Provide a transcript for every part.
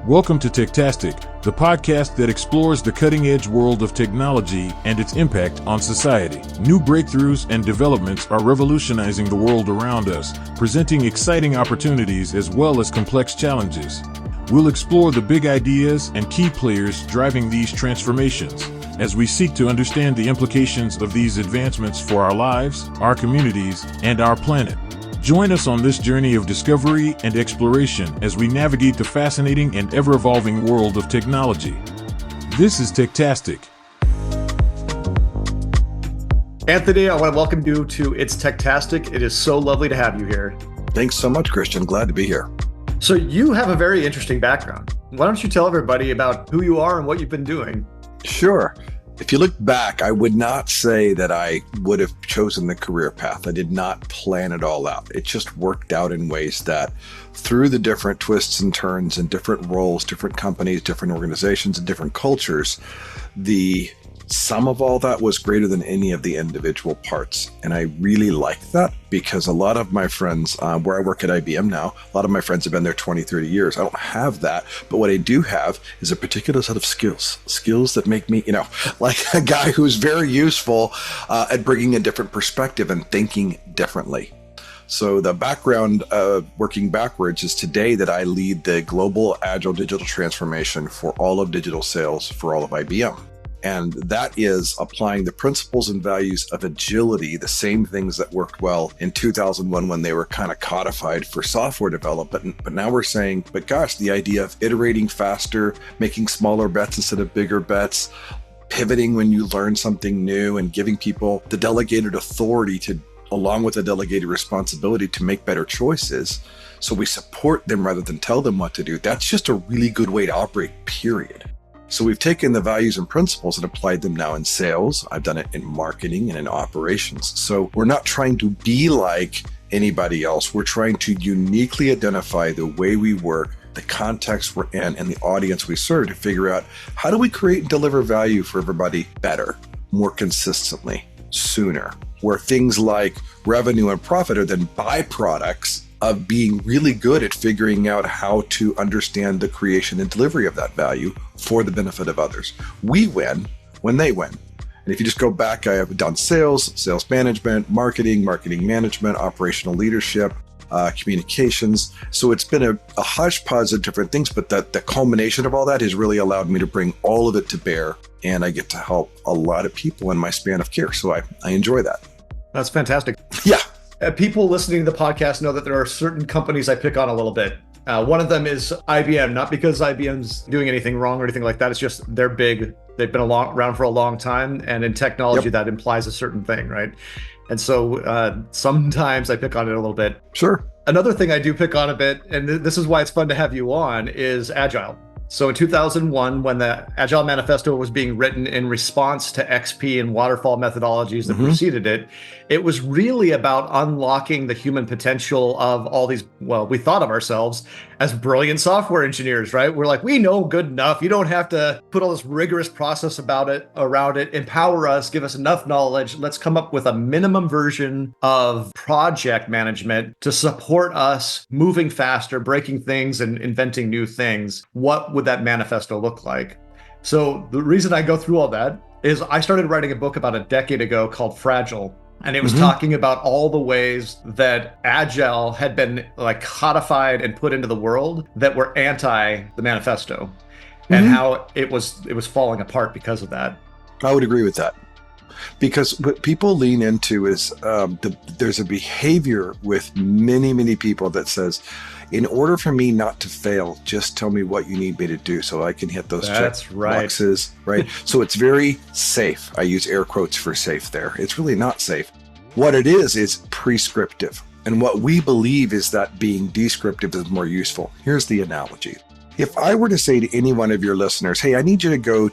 Welcome to Techtastic, the podcast that explores the cutting-edge world of technology and its impact on society. New breakthroughs and developments are revolutionizing the world around us, presenting exciting opportunities as well as complex challenges. We'll explore the big ideas and key players driving these transformations, as we seek to understand the implications of these advancements for our lives, our communities, and our planet. Join us on this journey of discovery and exploration as we navigate the fascinating and ever-evolving world of technology. This is Techtastic. Anthony, I want to welcome you to It's Techtastic. It is so lovely to have you here. Thanks so much, Christian. Glad to be here. So you have a very interesting background. Why don't you tell everybody about who you are and what you've been doing? Sure. If you look back, I would not say that I would have chosen the career path. I did not plan it all out. It just worked out in ways that through the different twists and turns and different roles, different companies, different organizations, and different cultures, the sum of all that was greater than any of the individual parts. And I really like that because a lot of my friends, where I work at IBM now, a lot of my friends have been there 20, 30 years. I don't have that. But what I do have is a particular set of skills that make me, like a guy who's very useful at bringing a different perspective and thinking differently. So the background working backwards is today that I lead the global Agile digital transformation for all of digital sales for all of IBM. And that is applying the principles and values of agility, the same things that worked well in 2001 when they were kind of codified for software development. But now we're saying, but gosh, the idea of iterating faster, making smaller bets instead of bigger bets, pivoting when you learn something new, and giving people the delegated authority to, along with the delegated responsibility to make better choices. So we support them rather than tell them what to do. That's just a really good way to operate, period. So we've taken the values and principles and applied them now in sales. I've done it in marketing and in operations. So we're not trying to be like anybody else. We're trying to uniquely identify the way we work, the context we're in, and the audience we serve to figure out how do we create and deliver value for everybody better, more consistently, sooner, where things like revenue and profit are then byproducts of being really good at figuring out how to understand the creation and delivery of that value for the benefit of others. We win when they win. And if you just go back, I have done sales management, marketing management, operational leadership, communications. So it's been a hodgepodge of different things, but the culmination of all that has really allowed me to bring all of it to bear. And I get to help a lot of people in my span of care. So I enjoy that. That's fantastic. Yeah. People listening to the podcast know that there are certain companies I pick on a little bit. One of them is IBM, not because IBM's doing anything wrong or anything like that. It's just they're big. They've been around for a long time. And in technology, that implies a certain thing, right? And so sometimes I pick on it a little bit. Sure. Another thing I do pick on a bit, and this is why it's fun to have you on, is Agile. So in 2001, when the Agile Manifesto was being written in response to XP and waterfall methodologies that preceded it, it was really about unlocking the human potential of all these, we thought of ourselves as brilliant software engineers, right? We're like, we know good enough. You don't have to put all this rigorous process around it, empower us, give us enough knowledge. Let's come up with a minimum version of project management to support us moving faster, breaking things and inventing new things. What would that manifesto look like? So the reason I go through all that is I started writing a book about a decade ago called Fragile. And it was talking about all the ways that Agile had been like codified and put into the world that were anti the manifesto and how it was falling apart because of that. I would agree with that. Because what people lean into is there's a behavior with many, many people that says, in order for me not to fail, just tell me what you need me to do so I can hit those boxes, right? So it's very safe. I use air quotes for safe there. It's really not safe. What it is prescriptive. And what we believe is that being descriptive is more useful. Here's the analogy. If I were to say to any one of your listeners, hey, I need you to go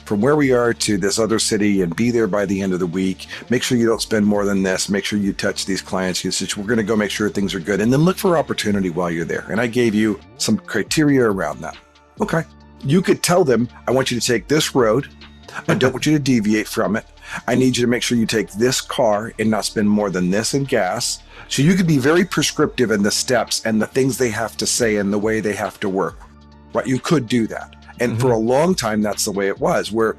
from where we are to this other city and be there by the end of the week, make sure you don't spend more than this, make sure you touch these clients, we're going to go make sure things are good, and then look for opportunity while you're there. And I gave you some criteria around that. Okay. You could tell them, I want you to take this road. I don't want you to deviate from it. I need you to make sure you take this car and not spend more than this in gas. So you could be very prescriptive in the steps and the things they have to say and the way they have to work. right? You could do that. And for a long time, that's the way it was, where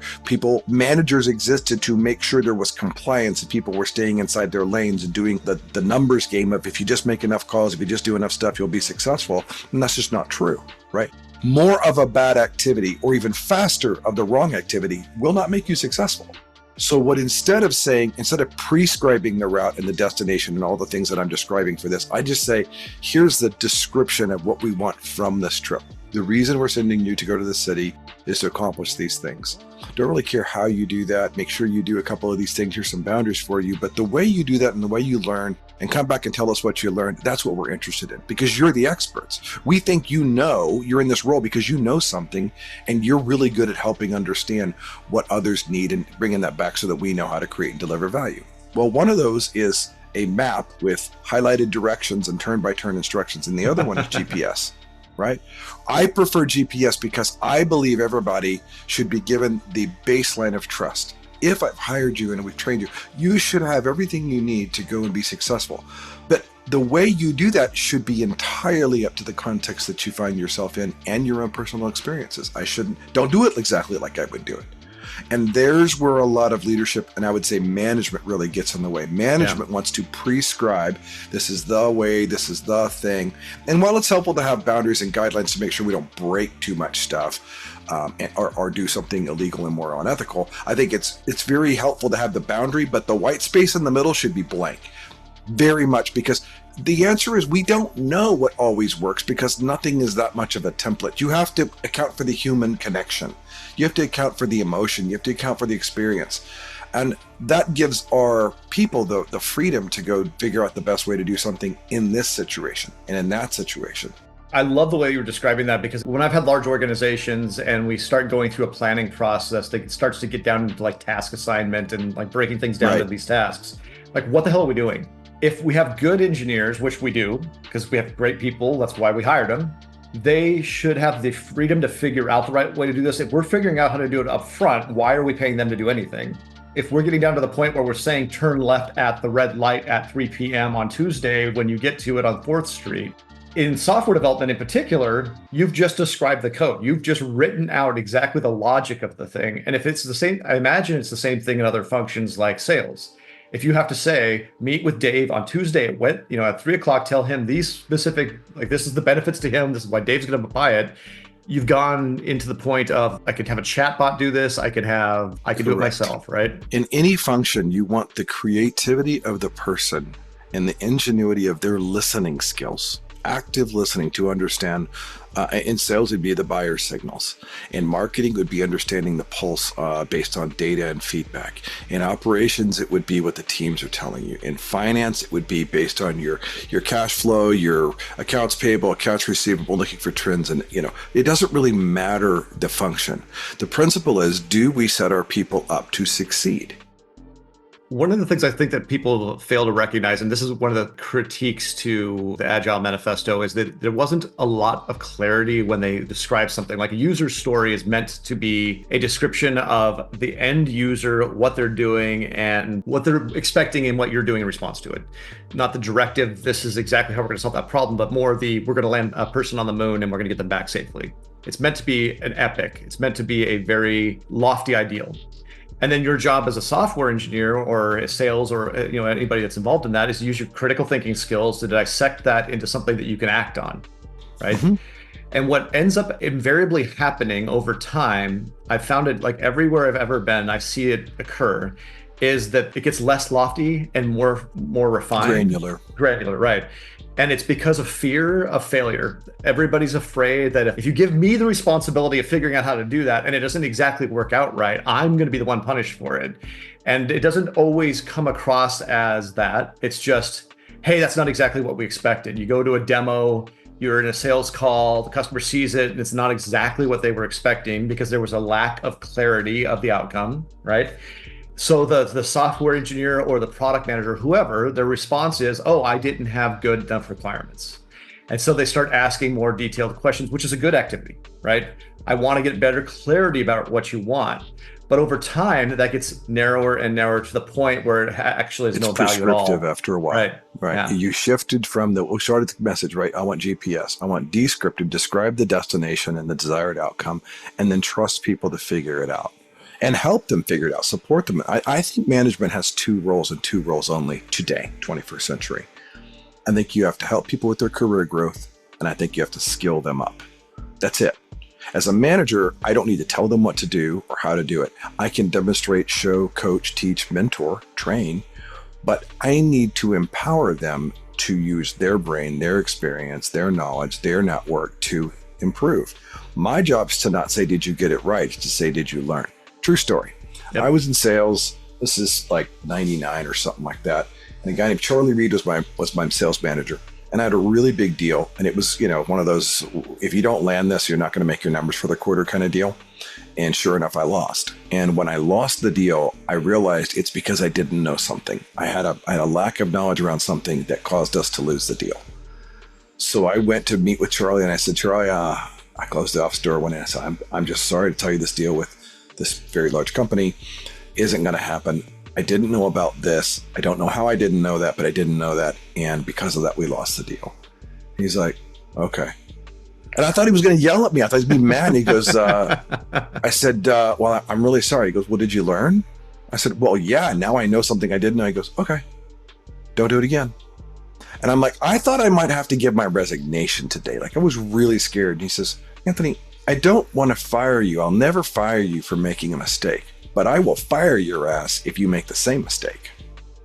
managers existed to make sure there was compliance and people were staying inside their lanes and doing the numbers game of if you just make enough calls, if you just do enough stuff, you'll be successful. And that's just not true, right? More of a bad activity or even faster of the wrong activity will not make you successful. So instead of prescribing the route and the destination and all the things that I'm describing for this, I just say, here's the description of what we want from this trip. The reason we're sending you to go to the city is to accomplish these things. Don't really care how you do that. Make sure you do a couple of these things. Here's some boundaries for you. But the way you do that and the way you learn and come back and tell us what you learned, that's what we're interested in, because you're the experts. We think you're in this role because you know something and you're really good at helping understand what others need and bringing that back so that we know how to create and deliver value. Well, one of those is a map with highlighted directions and turn-by-turn instructions. And the other one is GPS. Right? I prefer GPS because I believe everybody should be given the baseline of trust. If I've hired you and we've trained you, you should have everything you need to go and be successful. But the way you do that should be entirely up to the context that you find yourself in and your own personal experiences. Don't do it exactly like I would do it. And there's where a lot of leadership, and I would say management, really gets in the way. Management wants to prescribe, this is the way, this is the thing. And while it's helpful to have boundaries and guidelines to make sure we don't break too much stuff or do something illegal, immoral, unethical, I think it's very helpful to have the boundary, but the white space in the middle should be blank. Very much, because the answer is we don't know what always works, because nothing is that much of a template. You have to account for the human connection. You have to account for the emotion. You have to account for the experience. And that gives our people the freedom to go figure out the best way to do something in this situation and in that situation. I love the way you were describing that, because when I've had large organizations and we start going through a planning process that starts to get down into like task assignment and like breaking things down to these tasks, like what the hell are we doing? If we have good engineers, which we do, because we have great people, that's why we hired them, they should have the freedom to figure out the right way to do this. If we're figuring out how to do it up front, why are we paying them to do anything? If we're getting down to the point where we're saying turn left at the red light at 3 p.m. on Tuesday when you get to it on 4th Street, in software development in particular, you've just described the code. You've just written out exactly the logic of the thing. And if it's the same, I imagine it's the same thing in other functions like sales. If you have to say, meet with Dave on Tuesday at 3 o'clock, tell him these specific, like this is the benefits to him, this is why Dave's going to buy it. You've gone into the point of, I could have a chatbot do this. I could do it myself, right? In any function, you want the creativity of the person and the ingenuity of their listening skills, active listening to understand. In sales, it'd be the buyer signals. In marketing, it would be understanding the pulse based on data and feedback. In operations, it would be what the teams are telling you. In finance, it would be based on your cash flow, your accounts payable, accounts receivable, looking for trends. And, it doesn't really matter the function. The principle is, do we set our people up to succeed? One of the things I think that people fail to recognize, and this is one of the critiques to the Agile Manifesto, is that there wasn't a lot of clarity when they describe something. Like a user story is meant to be a description of the end user, what they're doing and what they're expecting and what you're doing in response to it. Not the directive, this is exactly how we're going to solve that problem, but more we're going to land a person on the moon and we're going to get them back safely. It's meant to be an epic. It's meant to be a very lofty ideal. And then your job as a software engineer or a sales or anybody that's involved in that is to use your critical thinking skills to dissect that into something that you can act on, right? Mm-hmm. And what ends up invariably happening over time, I've found it like everywhere I've ever been, I see it occur, is that it gets less lofty and more refined. Granular, right. And it's because of fear of failure. Everybody's afraid that if you give me the responsibility of figuring out how to do that and it doesn't exactly work out right, I'm going to be the one punished for it. And it doesn't always come across as that. It's just, hey, that's not exactly what we expected. You go to a demo, you're in a sales call, the customer sees it, and it's not exactly what they were expecting because there was a lack of clarity of the outcome, right? So the software engineer or the product manager, whoever, their response is, oh, I didn't have good enough requirements. And so they start asking more detailed questions, which is a good activity, right? I want to get better clarity about what you want. But over time, that gets narrower and narrower to the point where it actually is no value at all. Prescriptive after a while. Right. Yeah. You shifted from we started the message, right? I want GPS. I want descriptive, describe the destination and the desired outcome, and then trust people to figure it out and help them figure it out, support them. I think management has two roles and two roles only today, 21st century. I think you have to help people with their career growth, and I think you have to skill them up. That's it. As a manager, I don't need to tell them what to do or how to do it. I can demonstrate, show, coach, teach, mentor, train, but I need to empower them to use their brain, their experience, their knowledge, their network to improve. My job is to not say, did you get it right? It's to say, did you learn? True story. Yep. I was in sales. This is like 99 or something like that. And a guy named Charlie Reed was my sales manager. And I had a really big deal. And it was, one of those, if you don't land this, you're not going to make your numbers for the quarter kind of deal. And sure enough, I lost. And when I lost the deal, I realized it's because I didn't know something. I had a lack of knowledge around something that caused us to lose the deal. So I went to meet with Charlie and I said, Charlie, I closed the office door, went in and said, I'm just sorry to tell you this deal with this very large company isn't going to happen. I didn't know about this. I don't know how I didn't know that, but I didn't know that. And because of that, we lost the deal. He's like, okay. And I thought he was going to yell at me. I thought he'd be mad. And he goes, I said, well, I'm really sorry. He goes, well, did you learn? I said, well, yeah, now I know something I didn't know. He goes, okay, don't do it again. And I'm like, I thought I might have to give my resignation today. Like I was really scared. And he says, Anthony, I don't want to fire you. I'll never fire you for making a mistake. But I will fire your ass if you make the same mistake,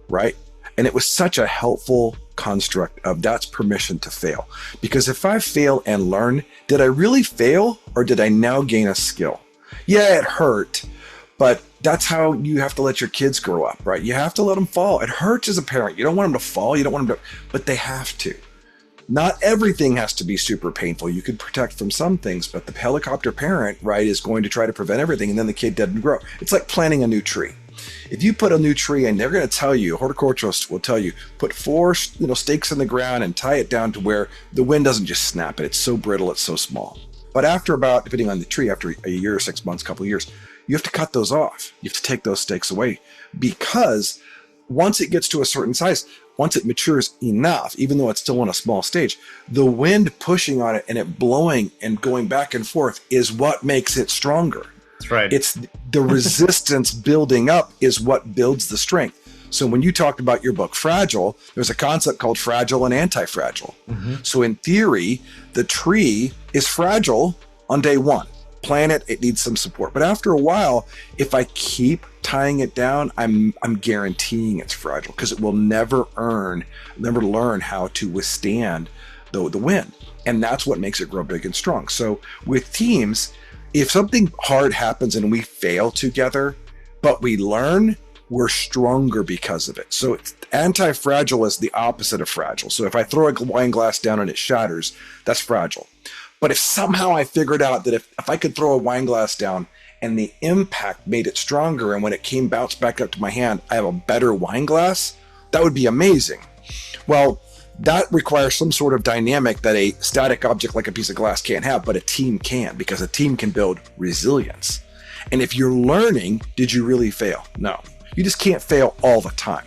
right? And it was such a helpful construct of that's permission to fail. Because if I fail and learn, did I really fail or did I now gain a skill? Yeah, it hurt, but that's how you have to let your kids grow up, right? You have to let them fall. It hurts as a parent. You don't want them to fall. You don't want them to, but they have to. Not everything has to be super painful. You could protect from some things, but the helicopter parent, right, is going to try to prevent everything, and then the kid doesn't grow. It's like planting a new tree. If you put a new tree in, they're going to tell you, a horticulturist will tell you, put 4 stakes in the ground and tie it down to where the wind doesn't just snap it. It's so brittle, it's so small. But after about, depending on the tree, after a year, 6 months, couple of years, you have to cut those off. You have to take those stakes away because once it gets to a certain size, once it matures enough, even though it's still on a small stage, the wind pushing on it and it blowing and going back and forth is what makes it stronger. That's right. It's the resistance building up is what builds the strength. So when you talked about your book, Fragile, there's a concept called fragile and anti-fragile. Mm-hmm. So in theory, the tree is fragile on day one. Plant it, it needs some support. But after a while, if I keep tying it down, I'm guaranteeing it's fragile because it will never learn how to withstand the wind. And that's what makes it grow big and strong. So with teams, if something hard happens and we fail together, but we learn, we're stronger because of it. So anti-fragile is the opposite of fragile. So if I throw a wine glass down and it shatters, that's fragile. But if somehow I figured out that if I could throw a wine glass down and the impact made it stronger, and when it came bounced back up to my hand, I have a better wine glass, that would be amazing. Well, that requires some sort of dynamic that a static object like a piece of glass can't have, but a team can, because a team can build resilience. And if you're learning, did you really fail? No, you just can't fail all the time.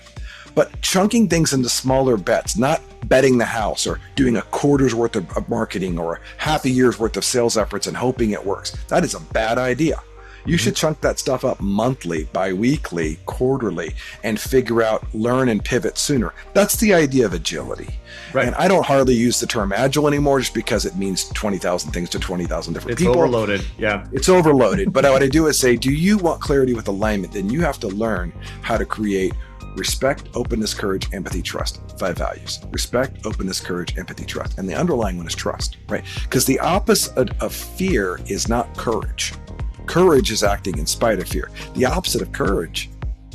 But chunking things into smaller bets, not betting the house or doing a quarter's worth of marketing or half a year's worth of sales efforts and hoping it works, that is a bad idea. You should chunk that stuff up monthly, bi-weekly, quarterly, and figure out, learn and pivot sooner. That's the idea of agility. Right. And I don't hardly use the term agile anymore just because it means 20,000 things to 20,000 different people. It's overloaded. Yeah. It's overloaded. But what I do is say, do you want clarity with alignment? Then you have to learn how to create respect, openness, courage, empathy, trust. 5 values. Respect, openness, courage, empathy, trust. And the underlying one is trust, right? Because the opposite of fear is not courage. Courage is acting in spite of fear. The opposite of courage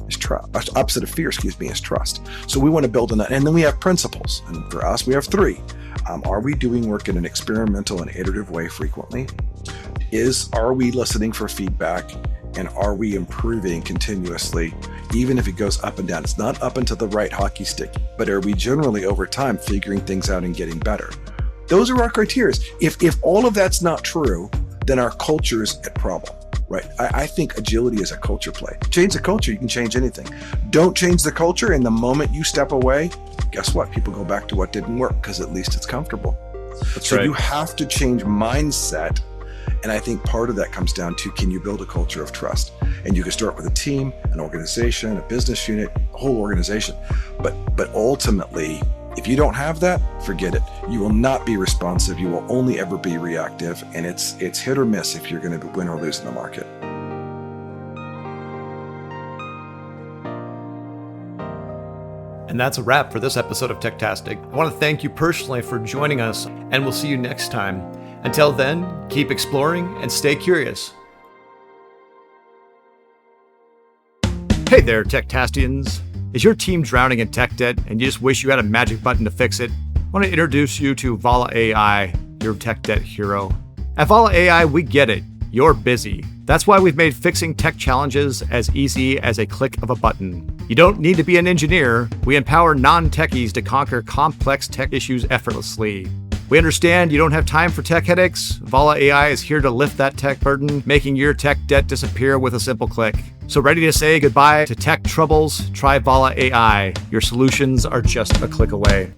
is trust. Opposite of fear, is trust. So we want to build on that. And then we have principles. And for us, we have 3. Are we doing work in an experimental and iterative way frequently? Are we listening for feedback? And are we improving continuously, even if it goes up and down? It's not up and to the right hockey stick, but are we generally over time figuring things out and getting better? Those are our criteria. If all of that's not true, then our culture is at problem. right? I think agility is a culture play. Change the culture, you can change anything. Don't change the culture, and the moment you step away, guess what? People go back to what didn't work because at least it's comfortable. So you have to change mindset. And I think part of that comes down to, can you build a culture of trust? And you can start with a team, an organization, a business unit, a whole organization. But ultimately, if you don't have that, forget it. You will not be responsive. You will only ever be reactive. And it's hit or miss if you're going to win or lose in the market. And that's a wrap for this episode of Techtastic. I want to thank you personally for joining us, and we'll see you next time. Until then, keep exploring and stay curious. Hey there, Techtastians. Is your team drowning in tech debt and you just wish you had a magic button to fix it? I want to introduce you to Vala.ai, your tech debt hero. At Vala.ai, we get it. You're busy. That's why we've made fixing tech challenges as easy as a click of a button. You don't need to be an engineer. We empower non-techies to conquer complex tech issues effortlessly. We understand you don't have time for tech headaches. Vala.ai is here to lift that tech burden, making your tech debt disappear with a simple click. So ready to say goodbye to tech troubles? Try Vala.ai. Your solutions are just a click away.